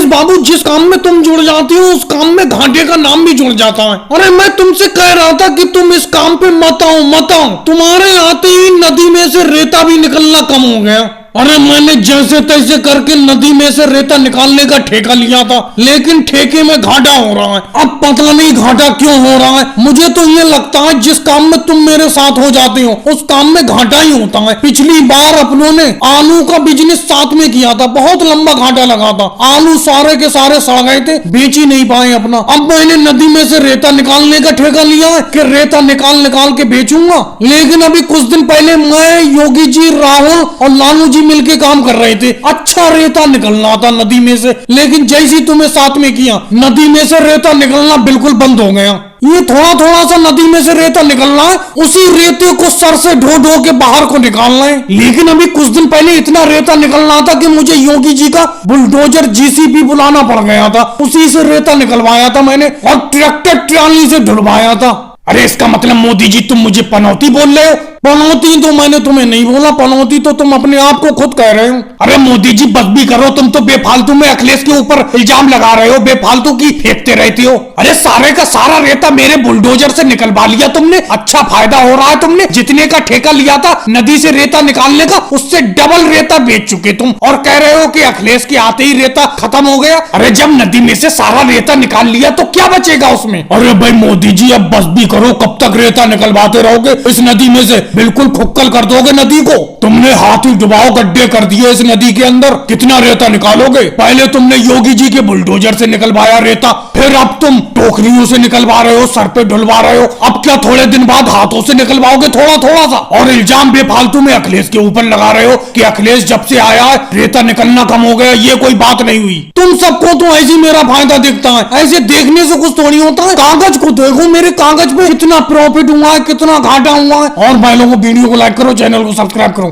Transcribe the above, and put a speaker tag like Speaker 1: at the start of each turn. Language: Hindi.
Speaker 1: बाबू जिस काम में तुम जुड़ जाती हो उस काम में घाटे का नाम भी जुड़ जाता है। अरे मैं तुमसे कह रहा था कि तुम इस काम पे मत आओ। तुम्हारे आते ही नदी में से रेता भी निकलना कम हो गया। अरे मैंने जैसे तैसे करके नदी में से रेता निकालने का ठेका लिया था, लेकिन ठेके में घाटा हो रहा है। अब पता नहीं घाटा क्यों हो रहा है। मुझे तो ये लगता है जिस काम में तुम मेरे साथ हो जाते हो उस काम में घाटा ही होता है। पिछली बार अपनों ने आलू का बिजनेस साथ में किया था, बहुत लंबा घाटा लगा था। आलू सारे के सारे सड़ गए थे, बेच ही नहीं पाए अपना। अब मैंने नदी में से रेता निकालने का ठेका लिया है कि रेता निकाल के बेचूंगा। लेकिन अभी कुछ दिन पहले मैं, योगी जी, राहुल और लालू जी मिलके काम कर रहे थे। अच्छा रेता निकलना था नदी में से, लेकिन जैसी तुम्हें साथ में किया नदी में से रेता निकलना बिल्कुल बंद हो गया। ये थोड़ा सा नदी में से रेता निकलना है, उसी रेते को सर से ढो के बाहर को निकालना है। लेकिन अभी कुछ दिन पहले इतना रेता निकलना था कि मुझे योगी जी का बुलडोजर जीसीबी बुलाना पड़ गया था। उसी से रेता निकलवाया था मैंने और ट्रैक्टर ट्राली से ढुलवाया था। अरे इसका मतलब मोदी जी तुम मुझे पनौती बोल रहे हो? पनौती तो मैंने तुम्हें नहीं बोला, पनौती तो तुम अपने आप को खुद कह रहे हो। अरे मोदी जी बस भी करो, तुम तो बेफालतू में अखिलेश के ऊपर इल्जाम लगा रहे हो, बेफालतू की फेंकते रहते हो। अरे सारे का सारा रेता मेरे बुलडोजर से निकलवा लिया तुमने, अच्छा फायदा हो रहा है। तुमने जितने का ठेका लिया था नदी से रेता निकालने का, उससे डबल रेता बेच चुके तुम, और कह रहे हो कि अखिलेश के आते ही रेता खत्म हो गया। अरे जब नदी में से सारा रेता निकाल लिया तो क्या बचेगा उसमें? अरे भाई मोदी जी अब बस भी करो, कब तक रेता निकलवाते रहोगे इस नदी में से? बिल्कुल खुक्कल कर दोगे नदी को। तुमने हाथ ही डुबाओ गड्ढे कर दिए इस नदी के अंदर, कितना रेता निकालोगे? पहले तुमने योगी जी के बुलडोजर से निकलवाया रेता, फिर अब तुम टोकरियों से निकलवा रहे हो, सर पे ढुलवा रहे हो। अब क्या थोड़े दिन बाद हाथों से निकलवाओगे थोड़ा सा? और इल्जाम बेफालतू में अखिलेश के ऊपर लगा रहे हो कि अखिलेश जब से आया है रेता निकलना कम हो गया। ये कोई बात नहीं हुई। तुम सबको तो ऐसी मेरा फायदा दिखता है, ऐसे देखने से कुछ थोड़ी होता है। कागज को देखो, मेरे कागज पे कितना प्रॉफिट हुआ है, कितना घाटा हुआ है। और भाई लोगों वीडियो को लाइक करो, चैनल को सब्सक्राइब करो।